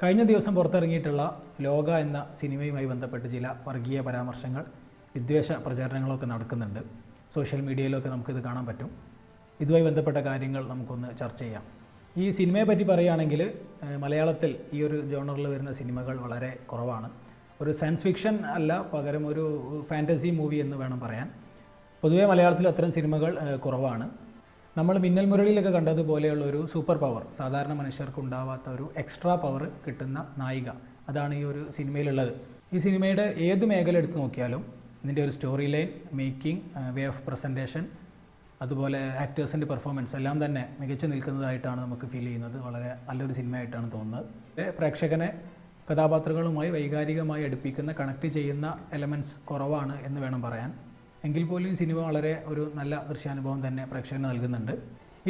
കഴിഞ്ഞ ദിവസം പുറത്തിറങ്ങിയിട്ടുള്ള ലോക എന്ന സിനിമയുമായി ബന്ധപ്പെട്ട് ചില വർഗീയ പരാമർശങ്ങൾ, വിദ്വേഷ പ്രചാരണങ്ങളൊക്കെ നടക്കുന്നുണ്ട്. സോഷ്യൽ മീഡിയയിലൊക്കെ നമുക്കിത് കാണാൻ പറ്റും. ഇതുമായി ബന്ധപ്പെട്ട കാര്യങ്ങൾ നമുക്കൊന്ന് ചർച്ച ചെയ്യാം. ഈ സിനിമയെ പറ്റി പറയുകയാണെങ്കിൽ മലയാളത്തിൽ ഈ ഒരു ജോണറിൽ വരുന്ന സിനിമകൾ വളരെ കുറവാണ്. ഒരു സയൻസ് ഫിക്ഷൻ അല്ല, പകരം ഒരു ഫാൻറ്റസി മൂവി എന്ന് വേണം പറയാൻ. പൊതുവേ മലയാളത്തിൽ അത്തരം സിനിമകൾ കുറവാണ്. നമ്മൾ മിന്നൽ മുരളിയിലൊക്കെ കണ്ടതുപോലെയുള്ള ഒരു സൂപ്പർ പവർ, സാധാരണ മനുഷ്യർക്ക് ഉണ്ടാവാത്ത ഒരു എക്സ്ട്രാ പവർ കിട്ടുന്ന നായിക, അതാണ് ഈ ഒരു സിനിമയിലുള്ളത്. ഈ സിനിമയുടെ ഏത് മേഖല എടുത്ത് നോക്കിയാലും ഇതിൻ്റെ ഒരു story line, making, way of presentation, അതുപോലെ ആക്ടേഴ്സിൻ്റെ പെർഫോമൻസ് എല്ലാം തന്നെ മികച്ചു നിൽക്കുന്നതായിട്ടാണ് നമുക്ക് ഫീൽ ചെയ്യുന്നത്. വളരെ നല്ലൊരു സിനിമയായിട്ടാണ് തോന്നുന്നത്. പ്രേക്ഷകനെ കഥാപാത്രങ്ങളുമായി വൈകാരികമായി അടുപ്പിക്കുന്ന, കണക്ട് ചെയ്യുന്ന എലമെൻറ്റ്സ് കുറവാണ് എന്ന് വേണം പറയാൻ. എങ്കിൽ പോലും സിനിമ വളരെ ഒരു നല്ല ദൃശ്യാനുഭവം തന്നെ പ്രേക്ഷകന് നൽകുന്നുണ്ട്.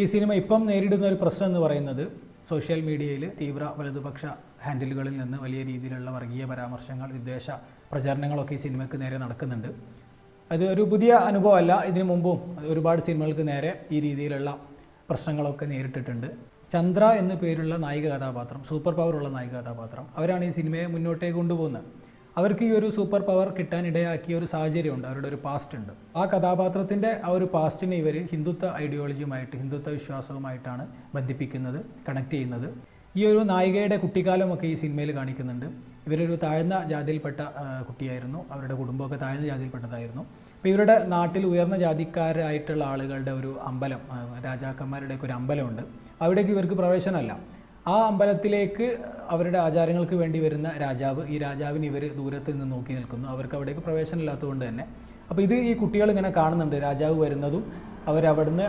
ഈ സിനിമ ഇപ്പം നേരിടുന്ന ഒരു പ്രശ്നം എന്ന് പറയുന്നത് സോഷ്യൽ മീഡിയയിൽ തീവ്ര വലതുപക്ഷ ഹാൻഡിലുകളിൽ നിന്ന് വലിയ രീതിയിലുള്ള വർഗീയ പരാമർശങ്ങൾ, വിദ്വേഷ പ്രചാരണങ്ങളൊക്കെ ഈ സിനിമയ്ക്ക് നേരെ നടക്കുന്നുണ്ട്. അത് ഒരു പുതിയ അനുഭവമല്ല. ഇതിനു മുമ്പും ഒരുപാട് സിനിമകൾക്ക് നേരെ ഈ രീതിയിലുള്ള പ്രശ്നങ്ങളൊക്കെ നേരിട്ടിട്ടുണ്ട്. ചന്ദ്ര എന്നു പേരുള്ള നായിക കഥാപാത്രം, സൂപ്പർ പവറുള്ള നായിക കഥാപാത്രം, അവരാണ് ഈ സിനിമയെ മുന്നോട്ടേക്ക് കൊണ്ടുപോകുന്നത്. അവർക്ക് ഈ ഒരു സൂപ്പർ പവർ കിട്ടാനിടയാക്കിയ ഒരു സാഹചര്യമുണ്ട്, അവരുടെ ഒരു പാസ്റ്റ് ഉണ്ട്. ആ കഥാപാത്രത്തിൻ്റെ ആ ഒരു പാസ്റ്റിനെ ഇവർ ഹിന്ദുത്വ ഐഡിയോളജിയുമായിട്ട്, ഹിന്ദുത്വ വിശ്വാസവുമായിട്ടാണ് ബന്ധിപ്പിക്കുന്നത്, കണക്ട് ചെയ്യുന്നത്. ഈ ഒരു നായികയുടെ കുട്ടിക്കാലമൊക്കെ ഈ സിനിമയിൽ കാണിക്കുന്നുണ്ട്. ഇവരൊരു താഴ്ന്ന ജാതിയിൽപ്പെട്ട കുട്ടിയായിരുന്നു, അവരുടെ കുടുംബമൊക്കെ താഴ്ന്ന ജാതിയിൽപ്പെട്ടതായിരുന്നു. അപ്പോൾ ഇവരുടെ നാട്ടിൽ ഉയർന്ന ജാതിക്കാരായിട്ടുള്ള ആളുകളുടെ ഒരു അമ്പലം, രാജാക്കന്മാരുടെയൊക്കെ ഒരു അമ്പലമുണ്ട്. അവിടേക്ക് ഇവർക്ക് പ്രവേശനമല്ല. ആ അമ്പലത്തിലേക്ക് അവരുടെ ആചാരങ്ങൾക്ക് വേണ്ടി വരുന്ന രാജാവ്, ഈ രാജാവിന് ഇവർ ദൂരത്ത് നിന്ന് നോക്കി നിൽക്കുന്നു. അവർക്ക് അവിടേക്ക് പ്രവേശനമില്ലാത്തതുകൊണ്ട് തന്നെ. അപ്പോൾ ഇത് ഈ കുട്ടികൾ ഇങ്ങനെ കാണുന്നുണ്ട്, രാജാവ് വരുന്നതും അവരവിടുന്ന്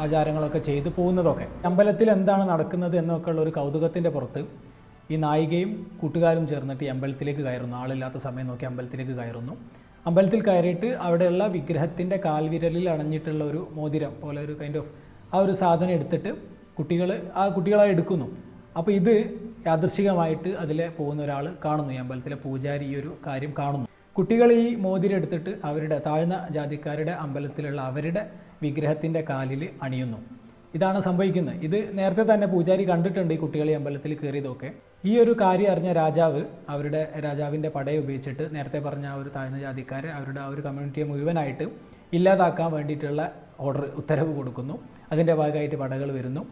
ആചാരങ്ങളൊക്കെ ചെയ്ത് പോകുന്നതൊക്കെ. അമ്പലത്തിൽ എന്താണ് നടക്കുന്നത് എന്നൊക്കെ ഉള്ള ഒരു കൗതുകത്തിൻ്റെ പുറത്ത് ഈ നായികയും കൂട്ടുകാരും ചേർന്നിട്ട് ഈ അമ്പലത്തിലേക്ക് കയറുന്നു. ആളില്ലാത്ത സമയം നോക്കി അമ്പലത്തിലേക്ക് കയറുന്നു. അമ്പലത്തിൽ കയറിയിട്ട് അവിടെയുള്ള വിഗ്രഹത്തിൻ്റെ കാൽവിരലിൽ അണഞ്ഞിട്ടുള്ള ഒരു മോതിരം പോലെ ഒരു കൈൻഡ് ഓഫ് ആ ഒരു സാധനം എടുത്തിട്ട് കുട്ടികളായി എടുക്കുന്നു. അപ്പോൾ ഇത് യാദൃശ്ചികമായിട്ട് അതിലെ പോകുന്ന ഒരാൾ കാണുന്നു, ഈ അമ്പലത്തിലെ പൂജാരി ഈ ഒരു കാര്യം കാണുന്നു. കുട്ടികൾ ഈ മോതിരം എടുത്തിട്ട് അവരുടെ താഴ്ന്ന ജാതിക്കാരുടെ അമ്പലത്തിലുള്ള അവരുടെ വിഗ്രഹത്തിൻ്റെ കാലിൽ അണിയുന്നു. ഇതാണ് സംഭവിക്കുന്നത്. ഇത് നേരത്തെ തന്നെ പൂജാരി കണ്ടിട്ടുണ്ട്, ഈ കുട്ടികളെ അമ്പലത്തിൽ കയറിയതൊക്കെ. ഈ ഒരു കാര്യം അറിഞ്ഞ രാജാവ് രാജാവിൻ്റെ പടയെ ഉപയോഗിച്ചിട്ട് നേരത്തെ പറഞ്ഞ ആ ഒരു താഴ്ന്ന ജാതിക്കാരെ, അവരുടെ ആ ഒരു കമ്മ്യൂണിറ്റിയെ മുഴുവനായിട്ട് ഇല്ലാതാക്കാൻ വേണ്ടിയിട്ടുള്ള ഉത്തരവ് കൊടുക്കുന്നു. അതിൻ്റെ ഭാഗമായിട്ട് പടകൾ വരുന്നു.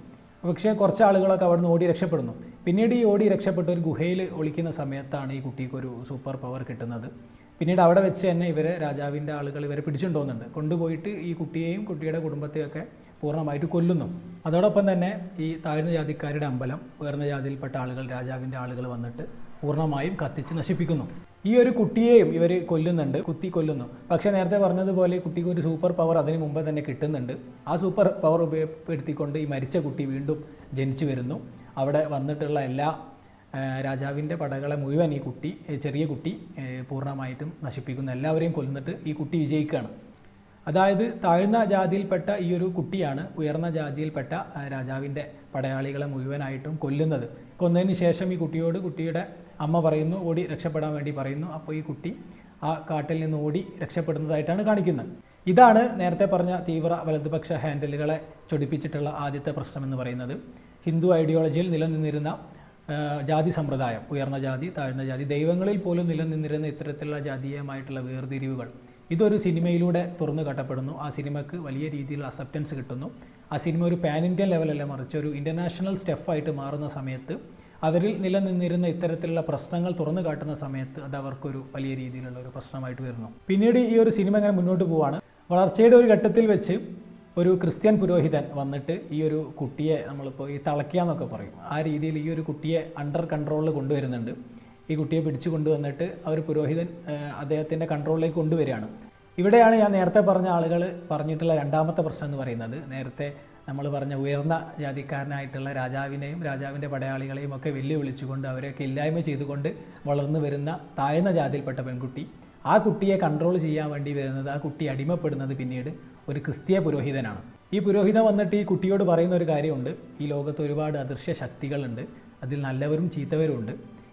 പക്ഷേ കുറച്ച് ആളുകളൊക്കെ അവിടെ നിന്ന് ഓടി രക്ഷപ്പെടുന്നു. പിന്നീട് ഈ ഓടി രക്ഷപ്പെട്ട ഒരു ഗുഹയിൽ ഒളിക്കുന്ന സമയത്താണ് ഈ കുട്ടിക്കൊരു സൂപ്പർ പവർ കിട്ടുന്നത്. പിന്നീട് അവിടെ വെച്ച് തന്നെ രാജാവിൻ്റെ ആളുകൾ ഇവരെ പിടിച്ചുകൊണ്ടുപോകുന്നുണ്ട്. കൊണ്ടുപോയിട്ട് ഈ കുട്ടിയെയും കുട്ടിയുടെ കുടുംബത്തെയൊക്കെ പൂർണ്ണമായിട്ട് കൊല്ലുന്നു. അതോടൊപ്പം തന്നെ ഈ താഴ്ന്ന ജാതിക്കാരുടെ അമ്പലം, ഉയർന്ന ജാതിയിൽപ്പെട്ട ആളുകൾ, രാജാവിൻ്റെ ആളുകൾ വന്നിട്ട് പൂർണ്ണമായും കത്തിച്ച് നശിപ്പിക്കുന്നു. ഈ ഒരു കുട്ടിയെയും ഇവർ കൊല്ലുന്നുണ്ട്, കുത്തി കൊല്ലുന്നു. പക്ഷേ നേരത്തെ പറഞ്ഞതുപോലെ കുട്ടിക്ക് ഒരു സൂപ്പർ പവർ അതിന് മുമ്പ് തന്നെ കിട്ടുന്നുണ്ട്. ആ സൂപ്പർ പവർ ഉപയോഗപ്പെടുത്തിക്കൊണ്ട് ഈ മരിച്ച കുട്ടി വീണ്ടും ജനിച്ചു വരുന്നു. അവിടെ വന്നിട്ടുള്ള എല്ലാ രാജാവിൻ്റെ പടകളെ മുഴുവൻ ഈ കുട്ടി, ചെറിയ കുട്ടി പൂർണ്ണമായിട്ടും നശിപ്പിക്കുന്നു. എല്ലാവരെയും കൊല്ലുന്നിട്ട് ഈ കുട്ടി വിജയിക്കുകയാണ്. അതായത് താഴ്ന്ന ജാതിയിൽപ്പെട്ട ഈ ഒരു കുട്ടിയാണ് ഉയർന്ന ജാതിയിൽപ്പെട്ട രാജാവിൻ്റെ പടയാളികളെ മുഴുവനായിട്ടും കൊല്ലുന്നത്. കൊന്നതിന് ശേഷം ഈ കുട്ടിയോട് കുട്ടിയുടെ അമ്മ പറയുന്നു, ഓടി രക്ഷപ്പെടാൻ വേണ്ടി പറയുന്നു. അപ്പോൾ ഈ കുട്ടി ആ കാട്ടിൽ നിന്ന് ഓടി രക്ഷപ്പെടുന്നതായിട്ടാണ് കാണിക്കുന്നത്. ഇതാണ് നേരത്തെ പറഞ്ഞ തീവ്ര വലതുപക്ഷ ഹാൻഡിലുകളെ ചൊടിപ്പിച്ചിട്ടുള്ള ആദ്യത്തെ പ്രശ്നം എന്ന് പറയുന്നത്. ഹിന്ദു ഐഡിയോളജിയിൽ നിലനിന്നിരുന്ന ജാതി സമ്പ്രദായം, ഉയർന്ന ജാതി, താഴ്ന്ന ജാതി, ദൈവങ്ങളിൽ പോലും നിലനിന്നിരുന്ന ഇത്തരത്തിലുള്ള ജാതീയമായിട്ടുള്ള വേർതിരിവുകൾ, ഇതൊരു സിനിമയിലൂടെ തുറന്നു കാട്ടപ്പെടുന്നു. ആ സിനിമയ്ക്ക് വലിയ രീതിയിലുള്ള അക്സെപ്റ്റൻസ് കിട്ടുന്നു. ആ സിനിമ ഒരു പാൻ ഇന്ത്യൻ ലെവലല്ല, മറിച്ച് ഒരു ഇൻ്റർനാഷണൽ സ്റ്റെപ്പായിട്ട് മാറുന്ന സമയത്ത്, അവരിൽ നിലനിന്നിരുന്ന ഇത്തരത്തിലുള്ള പ്രശ്നങ്ങൾ തുറന്നു കാട്ടുന്ന സമയത്ത് അത് അവർക്കൊരു വലിയ രീതിയിലുള്ള ഒരു പ്രശ്നമായിട്ട് വരുന്നു. പിന്നീട് ഈ ഒരു സിനിമ ഇങ്ങനെ മുന്നോട്ട് പോവാണ്. വളർച്ചയുടെ ഒരു ഘട്ടത്തിൽ വെച്ച് ഒരു ക്രിസ്ത്യൻ പുരോഹിതൻ വന്നിട്ട് ഈ ഒരു കുട്ടിയെ, നമ്മളിപ്പോൾ ഈ തളയ്ക്കാന്നൊക്കെ പറയും, ആ രീതിയിൽ ഈ ഒരു കുട്ടിയെ അണ്ടർ കൺട്രോളിൽ കൊണ്ടുവരുന്നുണ്ട്. ഈ കുട്ടിയെ പിടിച്ചു കൊണ്ടുവന്നിട്ട് ആ ഒരു പുരോഹിതൻ അദ്ദേഹത്തിൻ്റെ കൺട്രോളിലേക്ക് കൊണ്ടുവരികയാണ്. ഇവിടെയാണ് ഞാൻ നേരത്തെ പറഞ്ഞ ആളുകൾ പറഞ്ഞിട്ടുള്ള രണ്ടാമത്തെ പ്രശ്നം എന്ന് പറയുന്നത്. നേരത്തെ നമ്മൾ പറഞ്ഞ ഉയർന്ന ജാതിക്കാരനായിട്ടുള്ള രാജാവിനെയും രാജാവിൻ്റെ പടയാളികളെയും ഒക്കെ വെല്ലുവിളിച്ചുകൊണ്ട് അവരെയൊക്കെ ഇല്ലായ്മ ചെയ്തുകൊണ്ട് വളർന്നു വരുന്ന താഴ്ന്ന ജാതിയിൽപ്പെട്ട പെൺകുട്ടി, ആ കുട്ടിയെ കൺട്രോൾ ചെയ്യാൻ വേണ്ടി വരുന്നത്, ആ കുട്ടി അടിമപ്പെടുന്നത് പിന്നീട് ഒരു ക്രിസ്തീയ പുരോഹിതനാണ്. ഈ പുരോഹിതൻ വന്നിട്ട് ഈ കുട്ടിയോട് പറയുന്ന ഒരു കാര്യമുണ്ട്, ഈ ലോകത്ത് ഒരുപാട് അദൃശ്യ ശക്തികളുണ്ട്, അതിൽ നല്ലവരും ചീത്തവരും.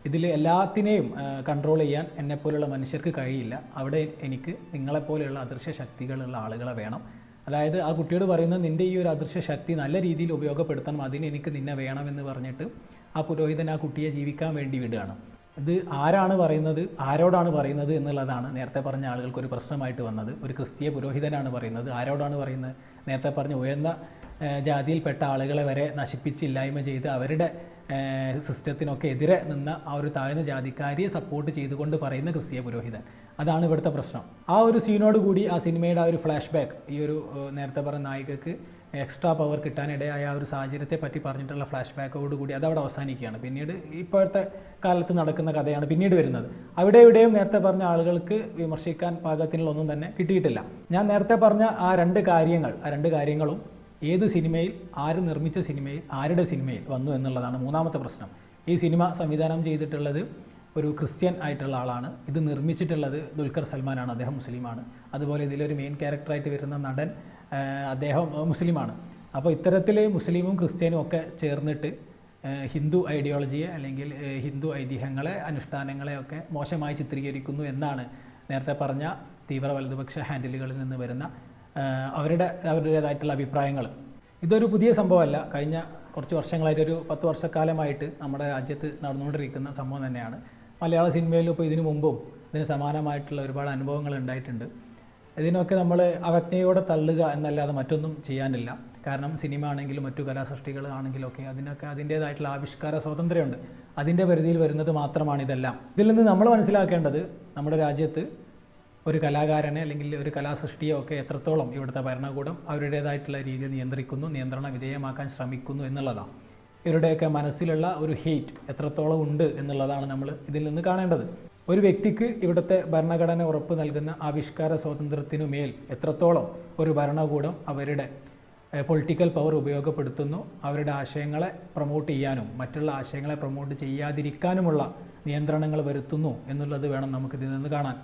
ഇതിൽ എല്ലാത്തിനെയും കൺട്രോൾ ചെയ്യാൻ എന്നെപ്പോലുള്ള മനുഷ്യർക്ക് കഴിയില്ല. അവിടെ എനിക്ക് നിങ്ങളെപ്പോലെയുള്ള അദൃശ്യ ശക്തികളുള്ള ആളുകളെ വേണം. അതായത് ആ കുട്ടിയോട് പറയുന്നത്, നിൻ്റെ ഈ ഒരു അദൃശ്യ ശക്തി നല്ല രീതിയിൽ ഉപയോഗപ്പെടുത്തണം, അതിന് എനിക്ക് നിന്നെ വേണമെന്ന് പറഞ്ഞിട്ട് ആ പുരോഹിതൻ ആ കുട്ടിയെ ജീവിക്കാൻ വേണ്ടി വിടുകയാണ്. ഇത് ആരാണ് പറയുന്നത്, ആരോടാണ് പറയുന്നത് എന്നുള്ളതാണ് നേരത്തെ പറഞ്ഞ ആളുകൾക്ക് ഒരു പ്രശ്നമായിട്ട് വന്നത്. ഒരു ക്രിസ്തീയ പുരോഹിതനാണ് പറയുന്നത്. ആരോടാണ് പറയുന്നത്? നേരത്തെ പറഞ്ഞ ഉയർന്ന ജാതിയിൽപ്പെട്ട ആളുകളെ വരെ നശിപ്പിച്ചില്ലായ്മ ചെയ്ത് അവരുടെ സിസ്റ്റത്തിനൊക്കെ എതിരെ നിന്ന ആ ഒരു താഴ്ന്ന ജാതിക്കാരിയെ സപ്പോർട്ട് ചെയ്തുകൊണ്ട് പറയുന്ന ക്രിസ്തീയ പുരോഹിതൻ. അതാണ് ഇവിടുത്തെ പ്രശ്നം. ആ ഒരു സീനോട് കൂടി ആ സിനിമയുടെ ആ ഒരു ഫ്ലാഷ് ബാക്ക്, ഈ ഒരു നേരത്തെ പറഞ്ഞ നായികക്ക് എക്സ്ട്രാ പവർ കിട്ടാനിടയായ ആ ഒരു സാഹചര്യത്തെ പറ്റി പറഞ്ഞിട്ടുള്ള ഫ്ലാഷ് ബാക്കോടുകൂടി അതവിടെ അവസാനിക്കുകയാണ്. പിന്നീട് ഇപ്പോഴത്തെ കാലത്ത് നടക്കുന്ന കഥയാണ് പിന്നീട് വരുന്നത്. അവിടെ ഇവിടെയും നേരത്തെ പറഞ്ഞ ആളുകൾക്ക് വിമർശിക്കാൻ പാകത്തിനുള്ള ഒന്നും തന്നെ കിട്ടിയിട്ടില്ല. ഞാൻ നേരത്തെ പറഞ്ഞ ആ രണ്ട് കാര്യങ്ങളും ഏത് സിനിമയിൽ, ആര് നിർമ്മിച്ച സിനിമയിൽ, ആരുടെ സിനിമയിൽ വന്നു എന്നുള്ളതാണ് മൂന്നാമത്തെ പ്രശ്നം. ഈ സിനിമ സംവിധാനം ചെയ്തിട്ടുള്ളത് ഒരു ക്രിസ്ത്യൻ ആയിട്ടുള്ള ആളാണ്. ഇത് നിർമ്മിച്ചിട്ടുള്ളത് ദുൽഖർ സൽമാനാണ്, അദ്ദേഹം മുസ്ലിമാണ്. അതുപോലെ ഇതിലൊരു മെയിൻ ക്യാരക്ടറായിട്ട് വരുന്ന നടൻ അദ്ദേഹം മുസ്ലിമാണ്. അപ്പോൾ ഇത്തരത്തിൽ മുസ്ലിമും ക്രിസ്ത്യാനും ഒക്കെ ചേർന്നിട്ട് ഹിന്ദു ഐഡിയോളജിയെ അല്ലെങ്കിൽ ഹിന്ദു ഐതിഹ്യങ്ങളെ, അനുഷ്ഠാനങ്ങളെ ഒക്കെ മോശമായി ചിത്രീകരിക്കുന്നു എന്നാണ് നേരത്തെ പറഞ്ഞ തീവ്ര വലതുപക്ഷ ഹാൻഡിലുകളിൽ നിന്ന് വരുന്ന അവരുടേതായിട്ടുള്ള അഭിപ്രായങ്ങൾ. ഇതൊരു പുതിയ സംഭവമല്ല. കഴിഞ്ഞ കുറച്ച് വർഷങ്ങളായിട്ട്, ഒരു 10 വർഷക്കാലമായിട്ട് നമ്മുടെ രാജ്യത്ത് നടന്നുകൊണ്ടിരിക്കുന്ന സംഭവം തന്നെയാണ്. മലയാള സിനിമയിലും ഇപ്പോൾ ഇതിനു മുമ്പും ഇതിന് സമാനമായിട്ടുള്ള ഒരുപാട് അനുഭവങ്ങൾ ഉണ്ടായിട്ടുണ്ട്. ഇതിനൊക്കെ നമ്മൾ അവജ്ഞയോടെ തള്ളുക എന്നല്ലാതെ മറ്റൊന്നും ചെയ്യാനില്ല. കാരണം സിനിമ ആണെങ്കിലും മറ്റു കലാസൃഷ്ടികൾ ആണെങ്കിലും ഒക്കെ അതിനൊക്കെ അതിൻ്റേതായിട്ടുള്ള ആവിഷ്കാര സ്വാതന്ത്ര്യമുണ്ട്. അതിൻ്റെ പരിധിയിൽ വരുന്നത് മാത്രമാണ് ഇതെല്ലാം. ഇതിൽ നിന്ന് നമ്മൾ മനസ്സിലാക്കേണ്ടത്, നമ്മുടെ രാജ്യത്ത് ഒരു കലാകാരനെ അല്ലെങ്കിൽ ഒരു കലാസൃഷ്ടിയെ ഒക്കെ എത്രത്തോളം ഇവിടുത്തെ ഭരണകൂടം അവരുടേതായിട്ടുള്ള രീതിയിൽ നിയന്ത്രിക്കുന്നു, നിയന്ത്രണ വിധേയമാക്കാൻ ശ്രമിക്കുന്നു എന്നുള്ളതാണ്. ഇവരുടെയൊക്കെ മനസ്സിലുള്ള ഒരു ഹെയ്റ്റ് എത്രത്തോളം ഉണ്ട് എന്നുള്ളതാണ് നമ്മൾ ഇതിൽ നിന്ന് കാണേണ്ടത്. ഒരു വ്യക്തിക്ക് ഇവിടുത്തെ ഭരണഘടന ഉറപ്പ് നൽകുന്ന ആവിഷ്കാര സ്വാതന്ത്ര്യത്തിനു മേൽ എത്രത്തോളം ഒരു ഭരണകൂടം അവരുടെ പൊളിറ്റിക്കൽ പവർ ഉപയോഗപ്പെടുത്തുന്നു, അവരുടെ ആശയങ്ങളെ പ്രൊമോട്ട് ചെയ്യാനും മറ്റുള്ള ആശയങ്ങളെ പ്രൊമോട്ട് ചെയ്യാതിരിക്കാനുമുള്ള നിയന്ത്രണങ്ങൾ വരുത്തുന്നു എന്നുള്ളത് വേണം നമുക്കിതിൽ നിന്ന് കാണാൻ.